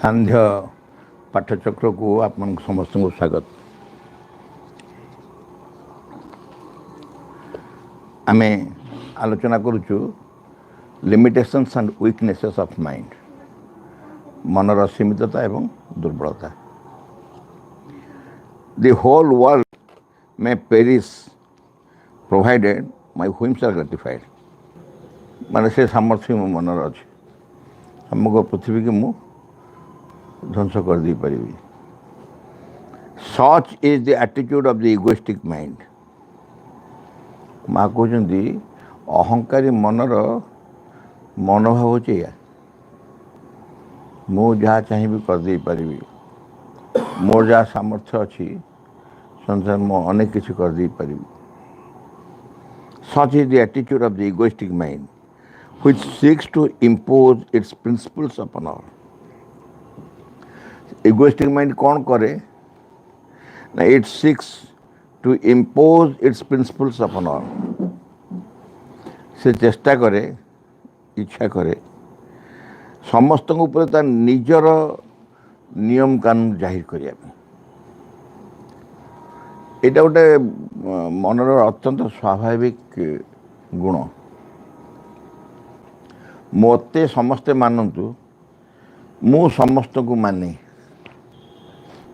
सांध्य पाठचक्र को आप समस्त को स्वागत। आम आलोचना करुचु limitations and weaknesses of mind, मनर सीमितता एवं दुर्बलता। The whole world may perish provided my whims are gratified। माने से सामर्थ्य मो मनर अच्छे समग्र पृथ्वी के मु ध्वंस कर दी पारि। Such is the attitude of the egoistic mind। माँ कहते अहंकारी मनर मनोभाव होचे या मु जहाँ चाहिए करदे पारि, मोर जहाँ सामर्थ्य अच्छी संसार में अनेक किसी करदे पारि। Such is the attitude of the egoistic mind which seeks to impose its principles upon all। egoistic mind कौन करे ना, it seeks to impose its principles upon all। से चेष्टा करे, इच्छा करे समस्त ऊपर तार निजर नियम कानून जाहिर करिया। एटा गोटे मनर अत्यंत स्वाभाविक गुण। मते समस्ते मानतु, मु समस्त को माने,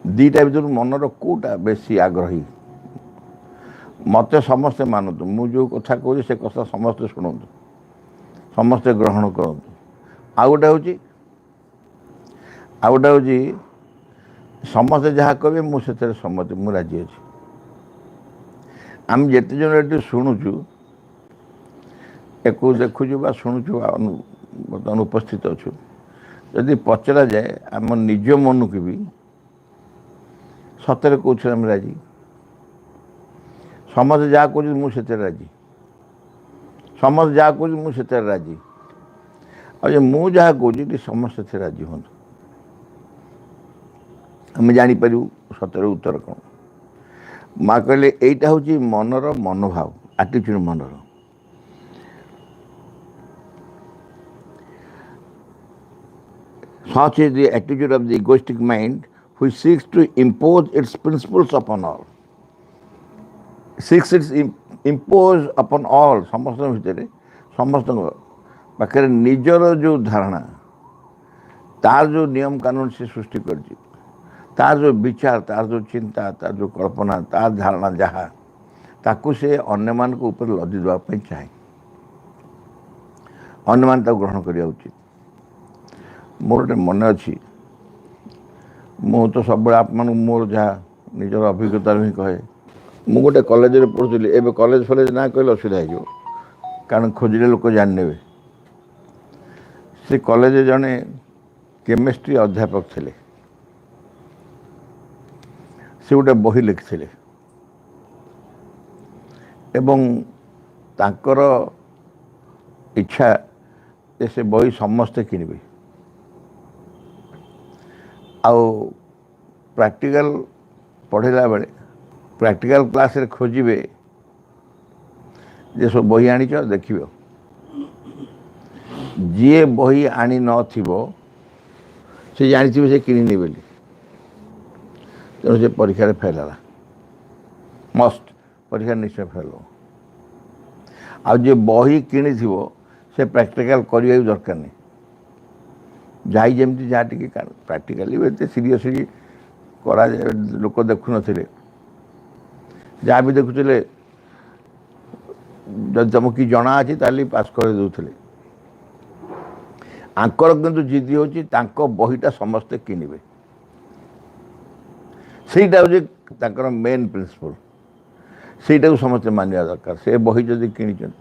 दीटा भर मनर कोटा बेसी आग्रही। मते समस्ते मानतु, मु जो कथा कहूँ से कथा समस्ते शुणु, समस्ते ग्रहण करूँ। आ गोटे हूँ समस्ते जहाँ कहे मुझे सम्मत, मु राजी अच्छी। आम जिते जन ये शुणुचु एक देखुचु बा शुणुचु बर्तमान उपस्थित अच्छु, यदि पचरा जाए आम निज मन की भी सतरे कौन आम राजी। समस्त जहाँ कह मुझे राजी, समस्त जहाँ कह मुझे राजी। और मु जहाँ कह समस्त से राजी हूँ, आम जापर सतर उत्तर कौन। माँ कहले यहीटा हूँ मनर मनोभाव, आटिट्यूड मनर। Such is the attitude of the egoistic mind which seeks to impose its principles upon all। Seeks its impose upon all। समस्त भितर समस्त पाखे निजर जो धारणा, तार जो नियम कानून से सृष्टि कर, तार जो विचार, तार जो चिंता, तार जो कल्पना, तार धारणा जहाँ ताकू से अन्य मान को ऊपर लदी देवाई चाहे, अन्य मान ग्रहण करने उचित। मोर गोटे मन अच्छी, मु तो सब आप मोर जहाँ निजर अभिज्ञता ही कहे। मु गोटे कॉलेज में पढ़ुली, एवं कॉलेज फलेज ना कहले असुविधा हो, कारण खोजले लोक जानने। से कॉलेज जड़े केमिस्ट्री अध्यापक थे, से गोटे बही लिखिले एवं तांकर इच्छा जे से बही समस्ते किनिबे। आउ प्रैक्टिकल पढ़ेला बेले प्रैक्टिकल क्लास रे खोजिबे जे सब बही आनी देखिए, जी बही आनी नथिबो से जानी से किनी बोली, तेणु से परीक्षा फेल है, मस्ट परीक्षा निश्चय फेल हो। आ जे बही किनी से प्रैक्टिकल करने दरकार नहीं, जाई जमी जहाँ टी प्रैक्टिकली एत सीरीयसली करा लोक देखु नथिले, जहाँ भी देखुले जब तुमको कि जना अच्छी ताली पास कर दूसरे। आंकर किंतु जिद्दी हो बहीटा समस्ते किनिबे, सेटा हूँ मेन प्रिंसिपल। सेटा को समस्ते मानिया दरकार। से बही जदि कि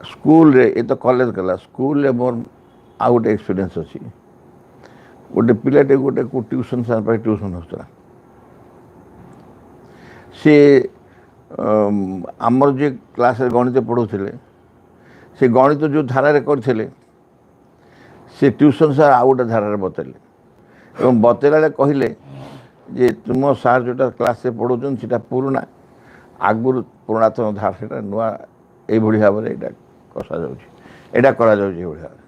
स्कूल रे, ये तो कॉलेज कला, स्कूल रे मोर आ गोटे एक्सपीरियंस अच्छी। गोटे पिलाटे गोटे को ट्यूशन सेंटर ट्यूशन होता, सी आमर जे क्लास गणित पढ़ुले, से गणित जो धारा करते से ट्यूशन सार आ गोटे धारा बतेले और बतेला कहले जे तुम सार जोटा क्लास से पढ़ाऊँ से पुराना आगुरी पुरातन धारा से नुआ ये भाव में यहाँ कषा जा भाव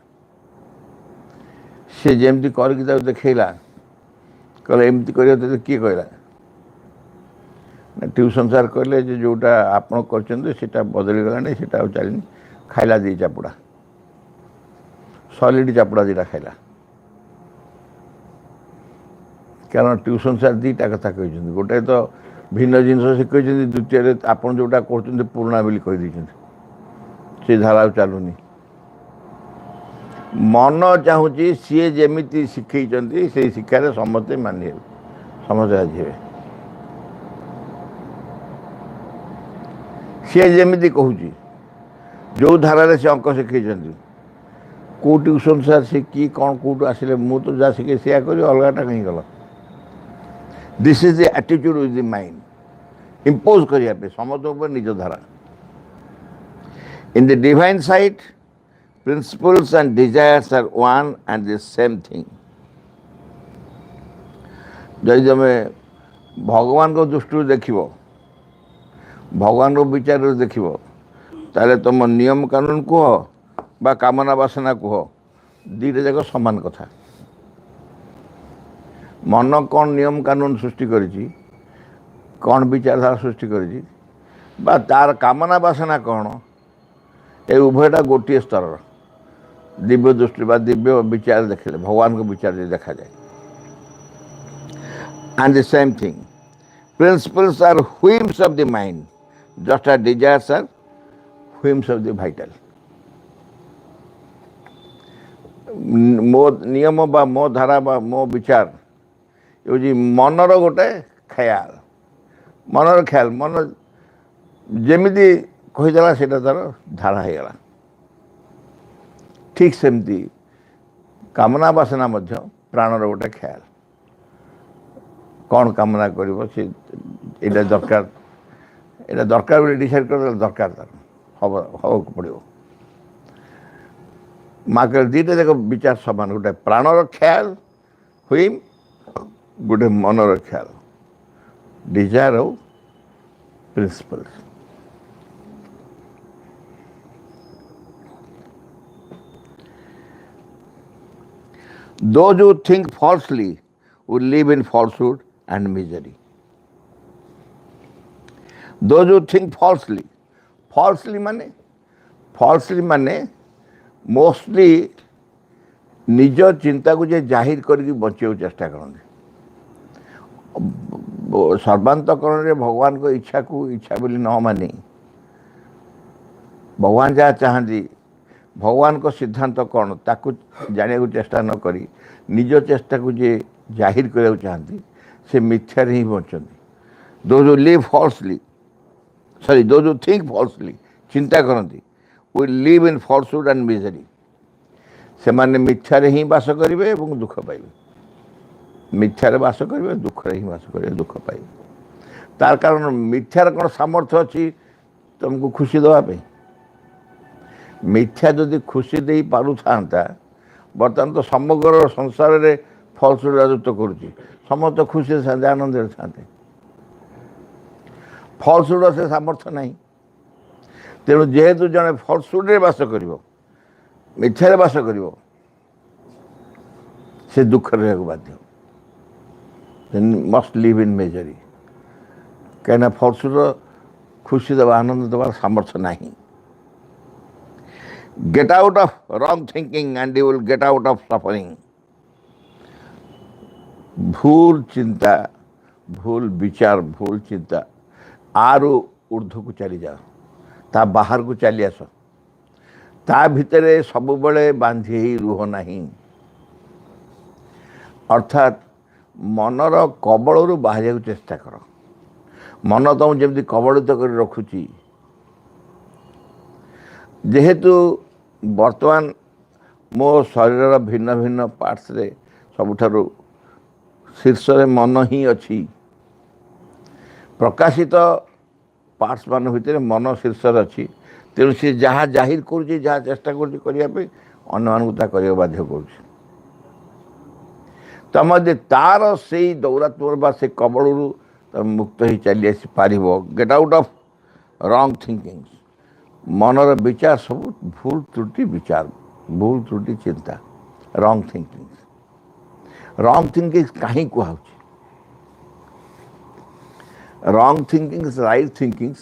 सी जमी करके देखला कहले एमती कर किए कहला ट्यूशन सार कहले जोटा आप कर बदली गला चलनी खाइला दी चापुड़ा सॉलिड चापुड़ा दीटा खाइला कारण ट्यूशन सार दीटा कथा कहते गोटे तो भिन्न जिन शिखे द्वितीय आप जोटा कहते पुराणा बोली कहीदे से धारा चलुनी मन चाहूँगी सी जमी शिखे से शिक्षार समस्ते मानि समझ राजी हे सी जमी कहूँ जो धारा से अंक शिखे कौ ट्यूशन सार से कि कौन कौटू आसिले मु तो जहाँ शिखे सी कर अलगाटा कहीं गल this is the attitude with the mind impose करने समस्त निज धारा in the divine site principles and desires are one and the same thing जदि तुम भगवान को दृष्टि देख भगवान को विचार देख ताले तुम नियम कानून कह बा कामना बासना कह दीटा जाक समान कथा मन कौन नियम कानून सृष्टि करिछि कौन विचारधारा सृष्टि करिछि बा तार कामना बासना कौन ए उभयटा गोटे स्तर दिव्य दृष्टि बा दिव्य विचार देखले भगवान को विचार देखा जाए and the same thing principles are whims of the mind just as desires are whims of the vital मो नियम बा मो धारा बा मो विचार ये मनर गोटे ख्याल मनर ख्याल मन जमी कहीदेला से तार धारा हो गला ठीक सेमती कामना बासना मध्य प्राणर गोटे ख्याल कौन कामना कर दरकार यहाँ दरकार डिसाइड कर दरकार तार हम पड़ो माँ कह दीटा जाक विचार समान गोटे प्राणर ख्याल हुई गोटे मनर ख्याल डिजायर और principles Those who think falsely will live in falsehood and misery. Those who think falsely माने मोस्टली निज चिंता को जे जाहिर करके बचे चेष्टा करते सर्वांतकरण में भगवान को इच्छा बोली न मानी भगवान जहाँ चाहती भगवान को सिद्धांत कौन ताकू जाना चेष्टा न करी निज चेष्टा को जे जाहिर करने चाहती से मिथ्यार ही बचती those live falsely sorry those think falsely चिंता करती will live in falsehood and misery से माने मिथ्यार ही बास करेंगे और दुख पाइबे मिथ्यार बास करेंगे दुख ही बास करेंगे दुख पाइबे तार कारण मिथ्यार कौन सामर्थ्य अच्छी तुमको खुशी देवाई मिथ्या जदि खुशी दे पार था बर्तमान तो समग्र संसार में फलसुड राजत्व करुच्ची समस्त खुशी था आनंद था फलसुड से सामर्थ्य ना तेणु जेहेतु जड़े फलसुड बास कर मिथ्यार बास कर से दुख रहा बाध्य मस्ट लिव इन मेजरी कहीं फलसुड खुशी देवा आनंद देवार सामर्थ्य नहीं Get out of wrong thinking and you will get out of suffering. भूल चिंता भूल विचार भूल चिंता आरु ऊर्ध्व को चली जाओ ता बाहर को चली आस ता भितरे सब बड़े बांधी ही रुह नहीं अर्थात मनर कबल बाहर चेष्टा कर मन तुम जमी कबलित कर रखुची जेहेतु वर्तमान मो शरीर भिन्न भिन्न पार्ट्स रे सबुठारु शीर्ष मन ही अच्छी प्रकाशित पार्ट्स मान भितर मन शीर्ष अच्छी तेणु सी जहाँ जाहिर कर जहाँ चेष्टा करने बाध्य कर तार से दौरात्म से कबलू तुम मुक्त ही चली आसी पार get out of wrong thinking मनर विचार सब भूल त्रुटि विचार भूल त्रुटि चिंता रॉन्ग थिंकिंग रॉन्ग थिंकिंग कहीं कह रॉन्ग थिंकिंग राइट थिंकिंग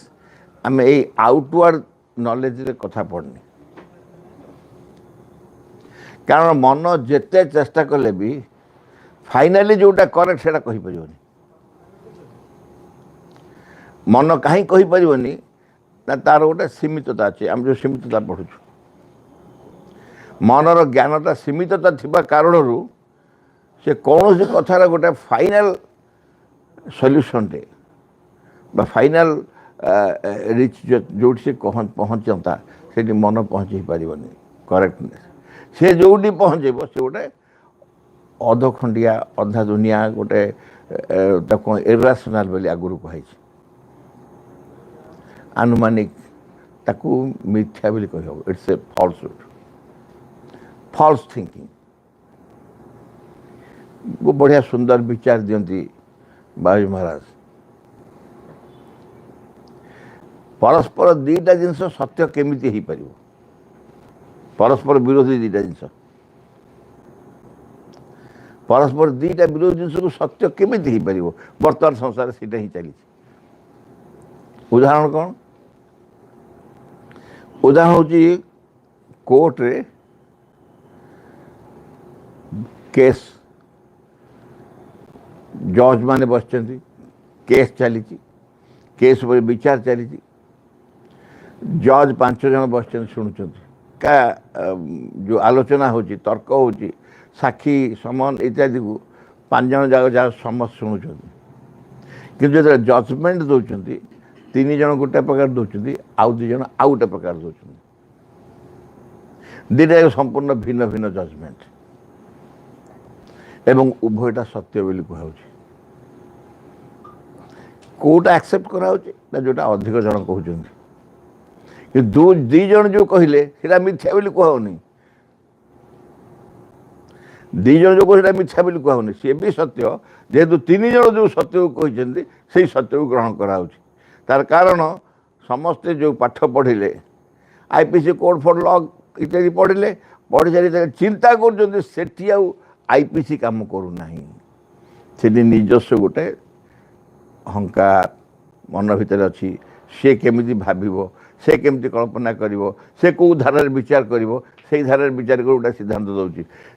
आम ये आउटवर्ड नॉलेज कथा पड़नी कारण मन जिते चेष्टा कले भी फाइनाली जोटा करेक्ट से कहीपर मन कहीं कहीपर ना तार गोटे सीमितता अच्छे आम जो सीमितता पढ़ुँ मनर ज्ञानटा सीमितता थिबा कारणरू से कौन से कथार गोटे फाइनाल सल्यूशन टे फाइनाल रिच जो से पहुँचता से मन पहुँचे पारनि करेक्टनेस से जो पहुँचब से गोटे अधखंडिया अधा दुनिया गोटे इराशनाल बोली आगुरी कही आनुमानिक ताकू मिथ्या बोली कह it's a falsehood false thinking वो बढ़िया सुंदर विचार दियंती बाबू महाराज परस्पर दीटा जिनस सत्य केमिति हो पार परस्पर विरोधी दीटा जिनस परस्पर दीटा विरोधी जिनस को सत्य केमिति हो पार बर्तमान संसार से ही चली उदाहरण कौन उदाहरण हूँ कोर्ट रे केस जज माने बस केस चली केस पर विचार चली जज 5 जन बस शुणुं का जो आलोचना हो तर्क हो साक्षी समन इत्यादि को 5 जन जाक जहाँ समस्त शुणुं कि जो जजमेंट दौरान 3 जन गोटे प्रकार दौरान आउ 2 जन आउ गोटे प्रकार दौरान दुटा संपूर्ण भिन्न भिन्न जजमेंट एवं उभयटा सत्य बोली कहुँ कौटा एक्सेप्ट करा जोटा अधिक जन कहते दी जन जो कहले सीटा मिथ्या बोली कहूनी 2 जन जो कह मिथ्या बोली कहूनी सी भी सत्य जेहेतु 3 जन जो सत्य को कहते से सत्य को ग्रहण कराऊँ तार कारण समस्ते जो पाठ पढ़िले आईपीसी कोड फॉर लॉ इत्यादि पढ़िले पढ़ी सारी चिंता कर आईपीसी काम करूना से निजस्व गोटे अहंकार मन भितर अच्छी सी केमी भाव से केमती कल्पना करिवो से कौ धारार विचार करिवो से धारार विचार कर गोटे सिद्धांत दौर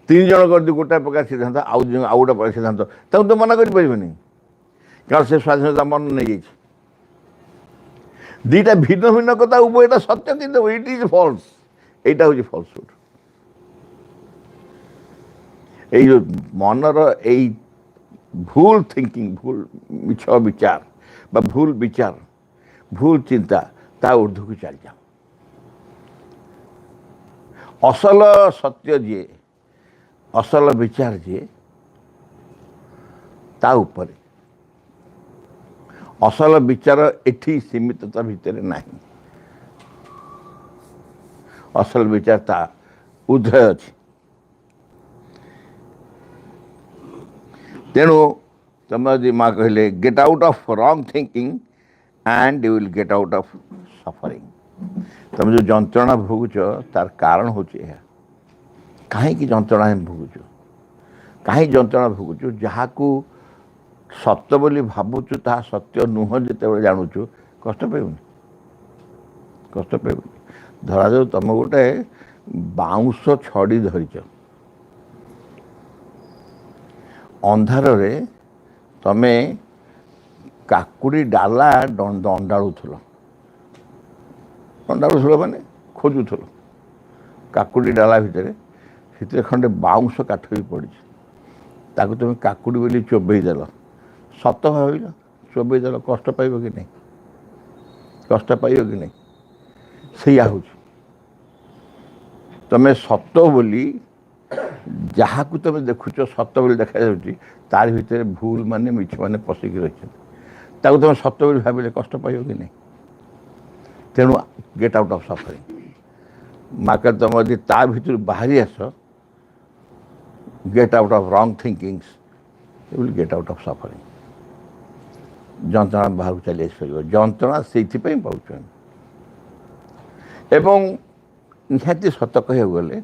3 जन कर गोटे प्रकार सिद्धांत आउ गोटे प्रकार सिद्धांत तो मना करें कारण से स्वाधीनता मन नहीं जाइए दीटा भिन्न भिन्न कथा उभयटा सत्य किंतु इट इज फॉल्स एटा हूँ फॉल्सहुड ये जो मनर यही भूल थिंकिंग भूल मिछ विचार बा भूल विचार भूल चिंता ता ऊर्ध्व को चल जाओ असल सत्य जी असल विचार जी ता ऊपर असल विचार एठी सीमितता भितर नहीं असल विचार ता ऊर्ध्व अच्छी तेणु तुम यदि माँ कहले gate out of wrong thinking and you will get out of suffering तुम जो जंत्रणा भोगुच तार कारण हूँ कहीं जंत्रणा भोगुच कहीं जंत्रणा भोगुच जहाँ को सत्य बोली भावुचु ता सत्य नुह जिते जानूचु कष्ट पाइबुनि कष्ट पाइबुनि धरा जाऊ तुम गोटे बाउंश छड़ी धरिच अंधार रे तमे काकुड़ी डाला दंडाड़ुल माने खोजुल काकुड़ी डाला भितर खंडे बाउंश काठ भी पड़ी ताकू तुम काकुड़ी बोली चोबईदेल सत भाविल चोबईदेल कष्ट पाइब कि नहीं कष्ट पाइब कि नहीं सैया हूँ तुम सत बोली जहाँ को तुम देखुच सत बोली देखा जाऊँगी तार भितर भूल माने मिछ माने पशिक रही तुम सत बोली भाविले कष्ट पाइब कि नहीं तेणु गेट आउट ऑफ सफरिंग मार्केट तुम यदि ता भीतर बाहरी आस get out of wrong thinkings you will get out of suffering जंत्रणा बाहर चली आसपार जंत्रणा से पाँच एवं निहाती सत कह गले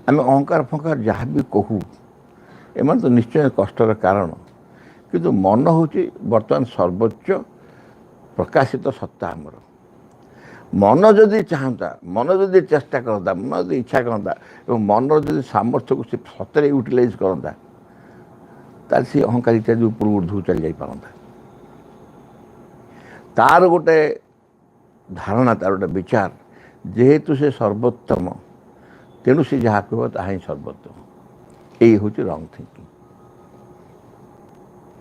आम अहंकार फंकार जहाँ भी कहू एम तो निश्चय कष्टर कारण किंतु मन हूँ बर्तमान सर्वोच्च प्रकाशित सत्ता आमर मन जदि चाहता मन जदि चेष्टा करता मन जदि इच्छा करता और मनर जदि सामर्थ्य को सतरे यूटिलाइज करता तार से अहंकारिता जो ऊपर ऊर्ध्व चली जा पारता तार गोटे धारणा तार गोटे विचार जेहेतु से सर्वोत्तम तेणु से जहाँ कह ताही सर्वोत्तम यही हूँ रंग थिंकिंग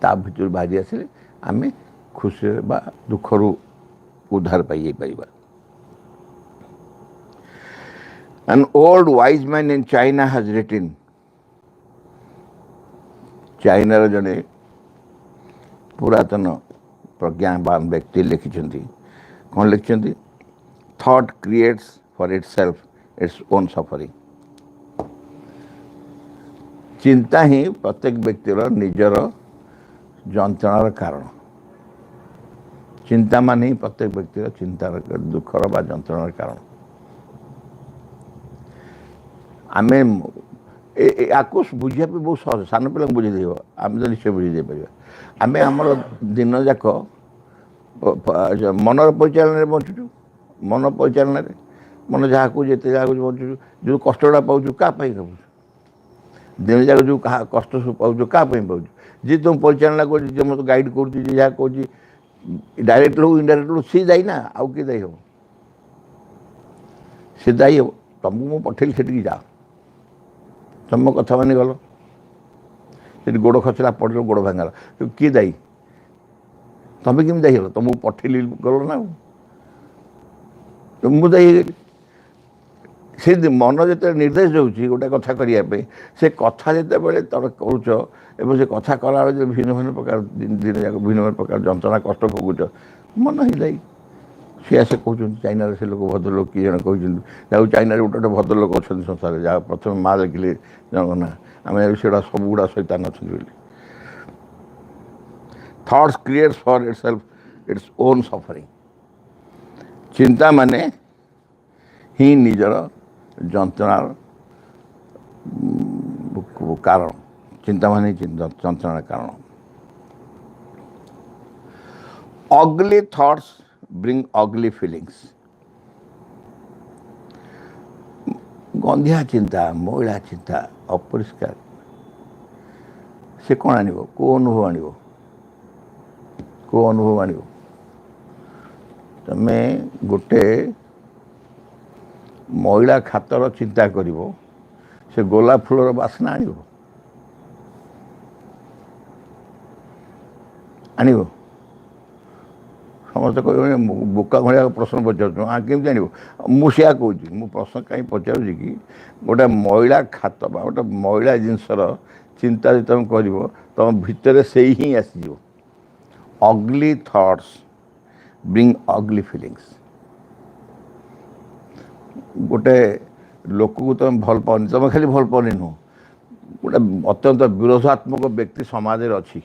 ता भर बाहरी आसिले आम खुशी बा दुखर उद्धार पाई पाइबा An old wise man in China has written, चाइनार जड़े पुरातन प्रज्ञावान व्यक्ति लिखिं कौन लिखिं thought creates for itself its own suffering चिंता ही प्रत्येक व्यक्तिर निजर जंत्रणार कारण चिंता मान ही प्रत्येक व्यक्तिर चिंतार दुखर बा जंत्रणार कारण आम आपको बुझा बहुत सहज सान पे बुझे देव आम तो निश्चय बुझे पार आम आमर दिन जाक मनर परिचालन बचुचु मन परिचालन मन जहाँ को जिते जहाँ बचुचु जो कष्टा पाचु क्या पाचु दिन जाक जो कष्ट सब पाचु क्या पाचु जी तुम परिचालना कर मत गाइड कर जहाँ कह डायरेक्ट हो इनडायरेक्ट हो सी दायी ना आउ किए दायी हम सी दायी हम तुमको मुझे पठेली से जाओ तुम कथा मानी गल से गोड़ खसला पड़ गोड़ भांगला तो किए दायी तुम्हें केमी दायी हल तुमको पठेली गल ना मुझे दायी से मन जो निर्देश दूसरी गोटे कथा करने से कथा जिते तर कर से कथा कला भिन्न भिन्न प्रकार दिन जाक भिन्न भिन्न प्रकार जंत्रणा कष्ट भोगुच मन ही दायी सी आसे कहते चाइना से लोक भद्रलोक किए जन कहते चाइना गोटे गोटे भद्रलोक अच्छा संसार जहाँ प्रथम माँ देखिले जन ना आम से सब गुड़ा शैतान अच्छा thoughts creates for itself its own suffering चिंता माने ही निजर जंत्रणार कारण चिंता माने जंत्रणार कारण अगली थॉट्स bring ugly feelings गंधिया चिंता महिला चिंता अपरिष्कार से कौन आन को अनुभव आण तमें गोटे महिला खातर चिंता कर से गोलाप फूलर बासना आण समस्त कह बोका भाया प्रश्न पचार हाँ केमी जान मुझे कहूँ मु प्रश्न कहीं पचारूँ कि गोटे महिला खात गोटे महिला जिनसर चिंता जो तुम कर तुम भितर से ही आसीज अगली थॉट्स ब्रिंग अगली फीलिंग्स गोटे लोक को तुम भल पाओ तुम खाली भल पाओ नुह गोटे अत्यंत विरोधात्मक व्यक्ति समाज में अच्छी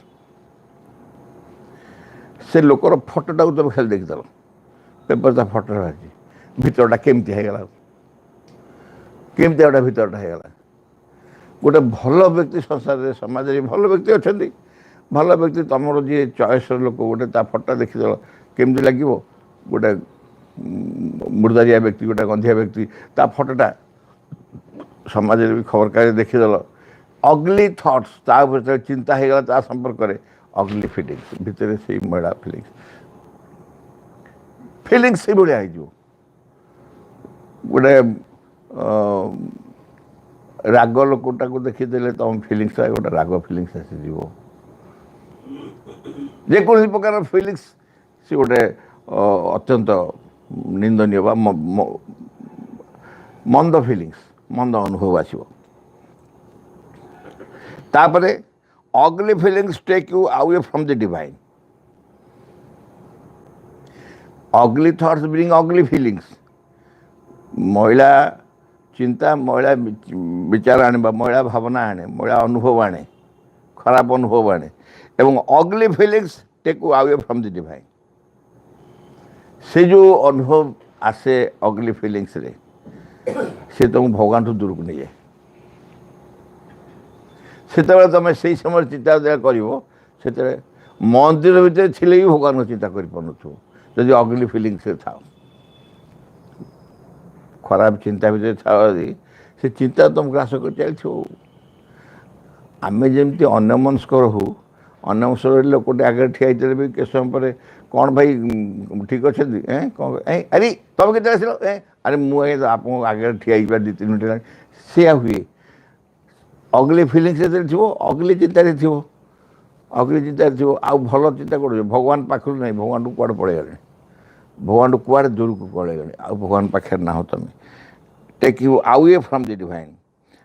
से लोकर फटोटा तुम खाली देखीदेल पेपर ता फटो बाहरी भितरटा केमती होगला केमती गोटे भितरटा होगला गोटे भल व्यक्ति संसार समाज में भल व्यक्ति अच्छा भल व्यक्ति तुम जी चॉइस लोक गोटे ता फटो देखीदेल केमती लगे गोटे मुर्दारिया व्यक्ति गोटे गंधिया व्यक्ति ता फटोटा समाज में भी खबर कागज देखीदेल अगली थॉट्स ता भीतर चिंता होगला ता संपर्क में अगली फिलिंग्स भितर से महिला फिलिंग्स से भाया हो गोटे राग लोकटा को देखीदे तुम फिलिंग्स गोटे राग फिलिंग्स आसीज जेकोसी प्रकार फिलिंग्स से गोटे अत्यंत निंदनीय मंद फिलिंग्स मंद अनुभव आसो तापरे ugly feelings take you away from the divine. Ugly thoughts bring ugly feelings. महिला चिंता महिला विचार आने महिला भावना आने महिला अनुभव आने खराब अनुभव आने एवं अगली feelings take you away from the divine से जो अनुभव आसे अगली फीलिंग्स रे से तुम भगवान तो दूर को नहीं जाए ସେତେବେଳେ ତୁମେ ସେଇ ସମୟରେ ଚିନ୍ତା ଯେତେବେଳେ କରିବ ସେତେବେଳେ ମନ୍ଦିର ଭିତରେ ଥିଲେ ବି ଭଗବାନଙ୍କ ଚିନ୍ତା କରିପାରୁନଥିବ ଯଦି ଅଗଲି ଫିଲିଙ୍ଗସରେ ଥାଅ, ଖରାପ ଚିନ୍ତା ଭିତରେ ଥାଅ ଯଦି ସେ ଚିନ୍ତା ତୁମକୁ ଗ୍ରାସ କରି ଚାଲିଥିବ। ଆମେ ଯେମିତି ଅନ୍ୟମନସ୍କ ରହୁ, ଅନ୍ୟମନସ୍କ ରହିଲେ ଲୋକଟେ ଆଗରେ ଠିଆ ହେଇଥିଲେ ବି କେତେ ସମୟ ପରେ କ'ଣ ଭାଇ ଠିକ୍ ଅଛନ୍ତି, କ'ଣ ଆରେ ତୁମେ କେତେବେଳେ ଆସିଲ, ଆରେ ମୁଁ ଆପଣଙ୍କ ଆଗରେ ଠିଆ ହେଇଯିବା 2-3 ମିନିଟ୍ ହେଲାଣି, ସେୟା ହୁଏ। ଅଗଲି ଫିଲିଙ୍ଗସ୍ ଯେତେବେଳେ ଥିବ ଅଗଲି ଚିନ୍ତାରେ ଥିବ, ଅଗଲି ଚିନ୍ତାରେ ଥିବ, ଆଉ ଭଲ ଚିନ୍ତା କରୁଛ ଭଗବାନ ପାଖରୁ ନାହିଁ, ଭଗବାନଠୁ କୁଆଡ଼େ ପଳେଇଗଲେଣି, ଭଗବାନଠୁ କୁଆଡ଼େ ଦୂରକୁ ପଳେଇଗଲେଣି, ଆଉ ଭଗବାନ ପାଖରେ ନାହ ତମେ। Take you away from the divine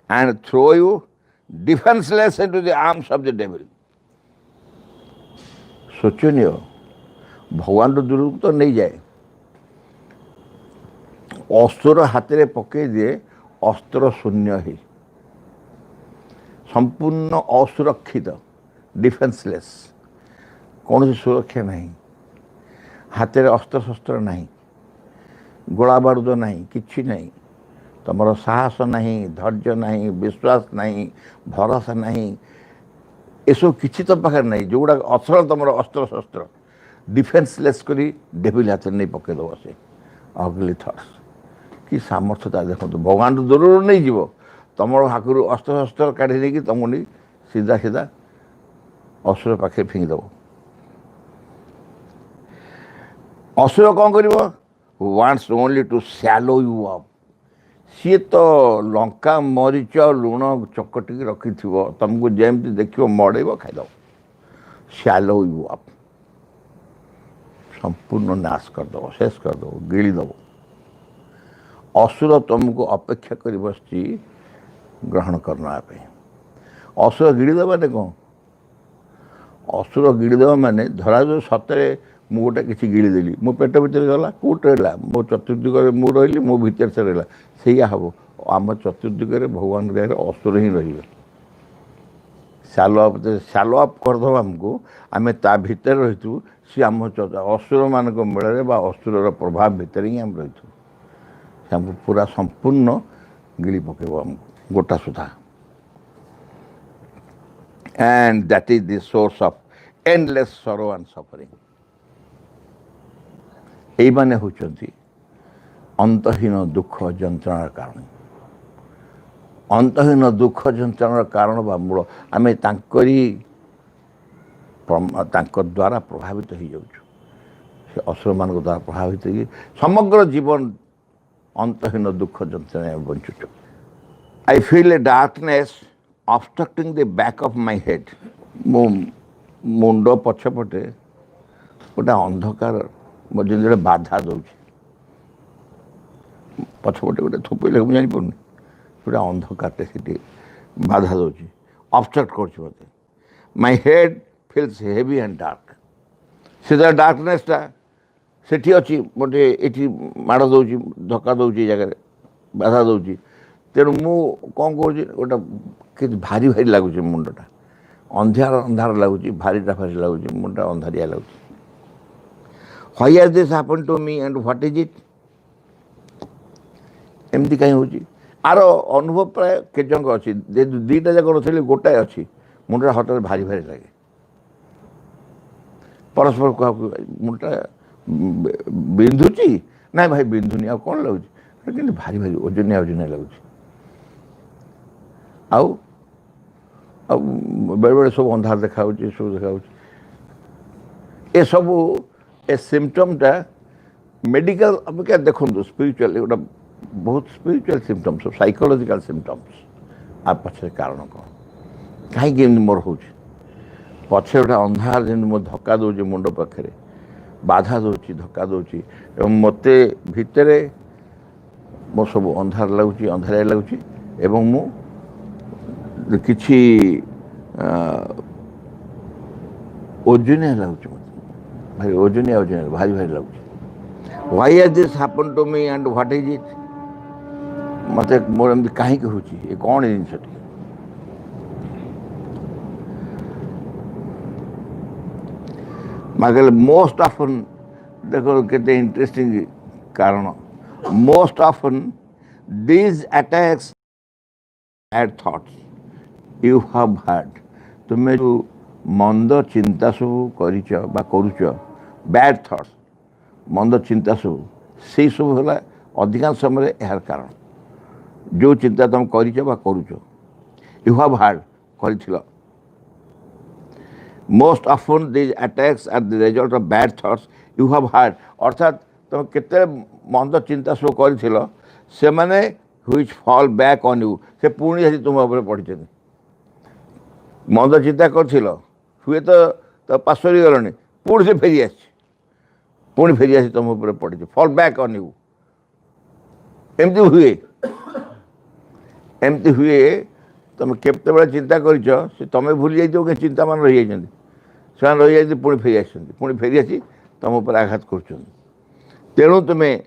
and throw you defenseless into the arms of the devil। ଶୋଚନୀୟ, ଭଗବାନଠୁ ଦୂରକୁ ତ ନେଇଯାଏ, ଅସ୍ତ୍ର ହାତରେ ପକାଇ ଦିଏ, ଅସ୍ତ୍ର ଶୂନ୍ୟ ହେଇ ସମ୍ପୂର୍ଣ୍ଣ ଅସୁରକ୍ଷିତ, ଡିଫେନ୍ସଲେସ୍, କୌଣସି ସୁରକ୍ଷା ନାହିଁ, ହାତରେ ଅସ୍ତ୍ରଶସ୍ତ୍ର ନାହିଁ, ଗୋଳା ବାରୁଦ ନାହିଁ, କିଛି ନାହିଁ, ତୁମର ସାହସ ନାହିଁ, ଧୈର୍ଯ୍ୟ ନାହିଁ, ବିଶ୍ୱାସ ନାହିଁ, ଭରସା ନାହିଁ, ଏସବୁ କିଛି ତମ ପାଖରେ ନାହିଁ, ଯେଉଁଗୁଡ଼ାକ ଅସଲ ତୁମର ଅସ୍ତ୍ରଶସ୍ତ୍ର ଡିଫେନ୍ସଲେସ୍ କରି ଡେଭିଲ୍ ହାତରେ ନେଇ ପକାଇଦେବ ସେ ଅଗଲି ଥଟ୍ସ। କି ସାମର୍ଥ୍ୟ ତା ଦେଖନ୍ତୁ, ଭଗବାନଠୁ ଦୂରରୁ ନେଇଯିବ, ତୁମର ହାତରୁ ଅସ୍ତ୍ରଶସ୍ତ୍ର କାଢ଼ି ଦେଇକି ତୁମକୁ ନେଇ ସିଧା ସିଧା ଅସୁର ପାଖରେ ଫିଙ୍ଗିଦେବ। ଅସୁର କ'ଣ କରିବ? Wants only to swallow you up. ସିଏ ତ ଲଙ୍କା ମରିଚ ଲୁଣ ଚକଟିକି ରଖିଥିବ, ତୁମକୁ ଯେମିତି ଦେଖିବ ମଡ଼େଇବ, ଖାଇଦେବ, ସ୍ୟାଲୋ ୟୁ ଅପ୍, ସମ୍ପୂର୍ଣ୍ଣ ନାଶ କରିଦେବ, ଶେଷ କରିଦେବ, ଗିଳିଦେବ। ଅସୁର ତୁମକୁ ଅପେକ୍ଷା କରି ବସିଛି ଗ୍ରହଣ କରିନେବା ପାଇଁ। ଅସୁର ଗିଳିଦେବ ମାନେ କ'ଣ? ଅସୁର ଗିଳିଦେବ ମାନେ ଧରାଯାଉ ସତରେ ମୁଁ ଗୋଟେ କିଛି ଗିଳିଦେଲି, ମୋ ପେଟ ଭିତରେ ଗଲା, କେଉଁଠି ରହିଲା, ମୋ ଚତୁର୍ଦିଗରେ ମୁଁ ରହିଲି, ମୋ ଭିତରେ ସେ ରହିଲା, ସେଇଆ ହେବ। ଆମ ଚତୁର୍ଦିଗରେ ଭଗବାନଙ୍କ ଦେହରେ ଅସୁର ହିଁ ରହିବେ। ସାଲୋ ଅପ୍ କରିଦେବ ଆମକୁ, ଆମେ ତା ଭିତରେ ରହିଥିବୁ, ସିଏ ଆମ ଅସୁରମାନଙ୍କ ମେଳରେ ବା ଅସୁରର ପ୍ରଭାବ ଭିତରେ ହିଁ ଆମେ ରହିଥିବୁ। ସେ ଆମକୁ ପୁରା ସମ୍ପୂର୍ଣ୍ଣ ଗିଳି ପକାଇବ ଆମକୁ ଗୋଟା ସୁଦ୍ଧା। and that is the source of endless sorrow and suffering। এইମାନେ ହେଉଛନ୍ତି ଅନ୍ତହୀନ ଦୁଃଖ ଯନ୍ତ୍ରଣାର କାରଣ। ଅନ୍ତହୀନ ଦୁଃଖ ଯନ୍ତ୍ରଣାର କାରଣ ବା ମୂଳ ଆମେ ତାଙ୍କ ଦ୍ୱାରା ପ୍ରଭାବିତ ହୋଇଯାଉଛୁ, ସେ ଅସୁରମାନଙ୍କ ଦ୍ୱାରା ପ୍ରଭାବିତ ହୋଇ ସମଗ୍ର ଜୀବନ ଅନ୍ତହୀନ ଦୁଃଖ ଯନ୍ତ୍ରଣାରେ ବଞ୍ଚୁଛୁ। I feel a darkness obstructing the back of my head। ମୋ ମୁଣ୍ଡ ପଛପଟେ ଗୋଟେ ଅନ୍ଧକାର ମୋ ଯେମିତି ବାଧା ଦେଉଛି, ପଛପଟେ ଗୋଟେ ଥୋପିଲେ ମୁଁ ଜାଣିପାରୁନି, ଗୋଟେ ଅନ୍ଧକାରଟେ ସେଠି ବାଧା ଦେଉଛି, ଅବଷ୍ଟ୍ରକ୍ଟ କରୁଛି ମୋତେ। My head feels heavy and dark. ସେ ଡାର୍କନେସ୍ଟା ସେଠି ଅଛି, ଗୋଟେ ଏଠି ମାଡ଼ ଦେଉଛି, ଧକ୍କା ଦେଉଛି, ଏ ଜାଗାରେ ବାଧା ଦେଉଛି। ତେଣୁ ମୁଁ କ'ଣ କରୁଛି, ଗୋଟେ କିଛି ଭାରି ଭାରି ଲାଗୁଛି, ମୁଣ୍ଡଟା ଅନ୍ଧାର ଅନ୍ଧାର ଲାଗୁଛି, ଭାରିଟା ଭାରି ଲାଗୁଛି, ମୁଣ୍ଡଟା ଅନ୍ଧାରିଆ ଲାଗୁଛି। Why has this happen to me and what is it? ଏମିତି କାହିଁ ହେଉଛି? ଆର ଅନୁଭବ ପ୍ରାୟ କେତେ ଜଣଙ୍କ ଅଛି, ଯେହେତୁ ଦୁଇଟା ଯାକ ନଥିଲେ ଗୋଟାଏ ଅଛି, ମୁଣ୍ଡଟା ହଠାତ୍ ଭାରି ଭାରି ଲାଗେ। ପରସ୍ପର କାହାକୁ ମୁଣ୍ଡଟା ବିନ୍ଧୁଛି, ନାଇଁ ଭାଇ ବିନ୍ଧୁନି, ଆଉ କ'ଣ ଲାଗୁଛି, କିନ୍ତୁ ଭାରି ଭାରି ଓଜନିଆ ଓଜନିଆ ଲାଗୁଛି। ଆଉ ଆଉ ବେଳେବେଳେ ସବୁ ଅନ୍ଧାର ଦେଖାହେଉଛି, ସବୁ ଦେଖାହେଉଛି। ଏସବୁ ଏ ସିମ୍ପଟମ୍ଟା ମେଡ଼ିକାଲ ଅପେକ୍ଷା ଦେଖନ୍ତୁ ସ୍ପିରିଚୁଆଲ, ଏଗୁଡ଼ା ବହୁତ ସ୍ପିରିଚୁଆଲ ସିମ୍ପଟମ୍ସ, ସାଇକୋଲୋଜିକାଲ ସିମ୍ପଟମ୍ସ। ଆ ପଛରେ କାରଣ କ'ଣ, କାହିଁକି ଏମିତି ମୋର ହେଉଛି? ପଛରେ ଗୋଟେ ଅନ୍ଧାର ଯେମିତି ମୋ ଧକ୍କା ଦେଉଛି, ମୁଣ୍ଡ ପାଖରେ ବାଧା ଦେଉଛି, ଧକ୍କା ଦେଉଛି, ଏବଂ ମୋତେ ଭିତରେ ମୋ ସବୁ ଅନ୍ଧାର ଲାଗୁଛି, ଅନ୍ଧାରିଆ ଲାଗୁଛି, ଏବଂ ମୁଁ କିଛି ଓଜନିଆ ଲାଗୁଛି, ମୋତେ ଭାରି ଓଜନିଆ ଭାରି ଭାରି ଲାଗୁଛି। Why has this happen to me and what is it? ମୋତେ ମୋର ଏମିତି କାହିଁକି ହେଉଛି, ଏ କ'ଣ ଏ ଜିନିଷଟି? ମାଗଲେ ମୋଷ୍ଟ ଅଫନ୍, ଦେଖ କେତେ ଇଣ୍ଟରେଷ୍ଟିଂ କାରଣ। Most often these attacks had thoughts। You have heard तुम्हें जो मंद चिंता सब कर बैड थट्स मंद चिंता सब से सब है अधिकांश समय यार कारण जो चिंता तुम करुच यू हैव हार्ड कर most often this attacks are the result of bad thoughts you have had अर्थात तुम केते मंद चिंता सब कर से माने which fall back on you से पुणी आसी तुम ऊपर पड़ी मंद चिंता कर हुए तो पासरी गलनी पुणी से फेरी आसी तुम ऊपर पड़ी फॉल बैक ऑन यू एमती हुए तुम केते बड़े चिंता कर तुम भूली जाइए चिंता मान रही से रही जाती पुणी फेरी आसी तुम ऊपर आघात कर तेणु तुम्हें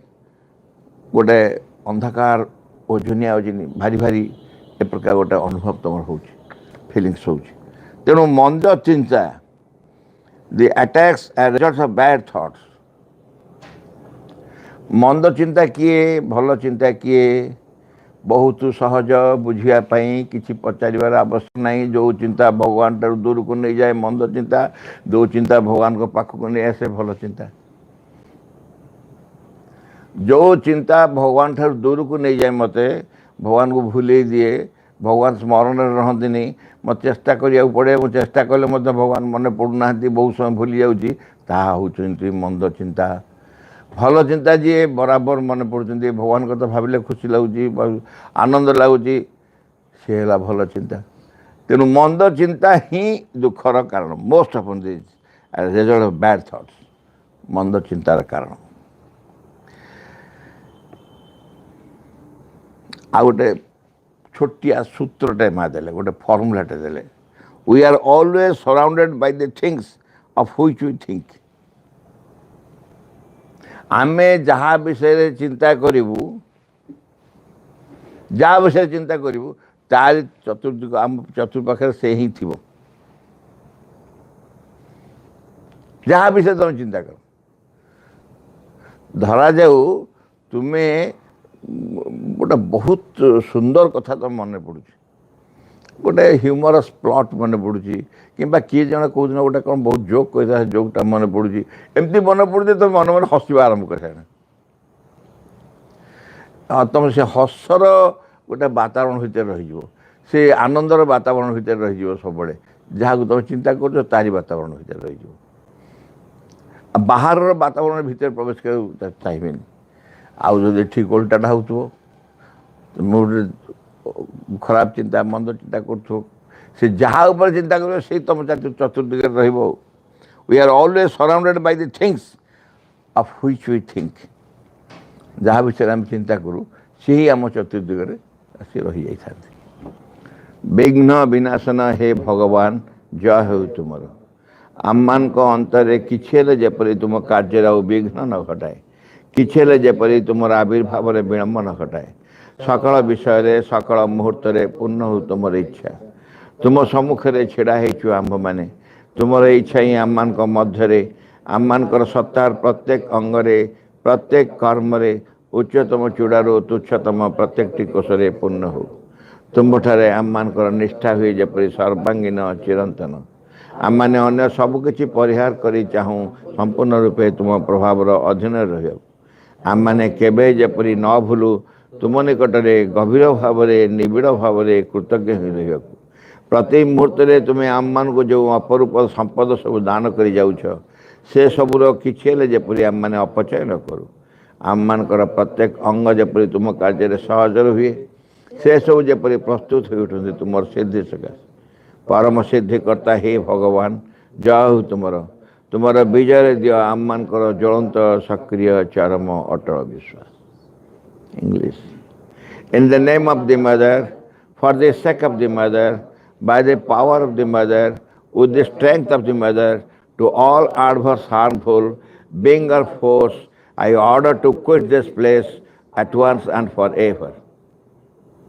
गोटे अंधकार ओजनिया ओजनी भारी भारी ए प्रकार गोटे अनुभव तुम हो फिलिंग्स हो तेणु मंद चिंता the attacks as result of bad thoughts मंद चिंता किए भल चिंता किए बहुत सहज बुझापी किसी पचार आवश्यक नहीं जो चिंता भगवान ठार दूर को नहीं जाए मंद चिंता जो चिंता भगवान को पाख को नहीं आसे भल चिंता जो चिंता भगवान ठार दूर को नहीं जाए मत भगवान को भूले दिए भगवान स्मरण रहती मत चेष्टा करा पड़े चेष्टा कले भगवान मन पड़ूना बहुत समय भूली जाऊँगी मंद चिंता भल चिंता जी बराबर मन पड़ते भगवान को तो भाविले खुशी लगुच आनंद लगुच सी है भल चिंता तेणु मंद चिंता ही दुखर कारण most of result of bad thoughts मंद चिंतार कारण आ गोटे छोटिया सूत्रटे माँ देले गोटे फर्मुलाटे देले we are always surrounded by the things of which we think आमे जहाँ विषय चिंता करूँ जहाँ विषय चिंता करूँ तार चतुर्दिक आम चतुर्पाखे से ही थी जहाँ विषय तुम चिंता कर धरा जाऊ तुम्हें गोटे बहुत सुंदर कथा तुम मन पड़ू गोटे ह्यूमरस प्लट मन पड़ू कि किए जन कौ दिन गोटे कौन बहुत जोक कहता जोकटा मन पड़ू एमती मन पड़ू तुम मन मन हसवा आरंभ कर तुम से हसर गोटे वातावरण भितर रही से आनंदर वातावरण भितर रही सब जहाँ तुम चिंता कर तारी वातावरण भितर रही बाहर वातावरण भितर प्रवेश कर चाहिए आउ जो ठीक उल्टाटा हो खराब चिंता मंद चिंता कर से जहाँ ऊपर चिंता कर से तुम चतुर्दिग we are always surrounded by the things of which we think जहाँ विषय आम चिंता करूँ से ही आम चतुर्दिग आसी रही जाता विघ्न विनाशन हे भगवान जय हो तुम आम मान अंतरे किसी जपरी तुम कार्य विघ्न न घटाए किसी जपरी तुम आविर्भाव विलम्ब न घटाए सकल विषय सकल मुहूर्त पूर्ण हो तुम इच्छा तुम सम्मुखें छिड़ा आंभ मैंने तुम इच्छा ही आम मान मध्य आम मान सत्तार प्रत्येक अंगरे प्रत्येक कर्म उच्चतम चूड़ारू तुच्छतम प्रत्येक टिकोशरे पूर्ण हो तुम ठारे आम मान निष्ठा हुए जपरी सर्वांगीन चिरंतन आम मैंने अन्य सबकि परिहार कर चाहूँ संपूर्ण रूपे तुम प्रभावर अधीन रह आम मैंने केवे जपरी न भूलु तुम निकट में गभीर भाव निबिड़ भाव कृतज्ञ हो रहा प्रति मुहूर्त तुम्हें आम मान को जो अपरूप संपद सब दान कर जाऊछ से सबूर किसी जपरी आम मैंने अपचय न करूँ आम मान प्रत्येक अंग जपरी तुम कार्य सहजर हुए से सब जपरी प्रस्तुत हो उठते तुम सिद्धि सकाश परम सिद्धिकर्ता हे भगवान जय हो तुम विजय दियो आम मान ज्वलंत सक्रिय चरम अटल विश्वास English. In the name of the mother, for the sake of the mother, by the power of the mother, with the strength of the mother, to all adverse harmful being or force, I order to quit this place at once and forever.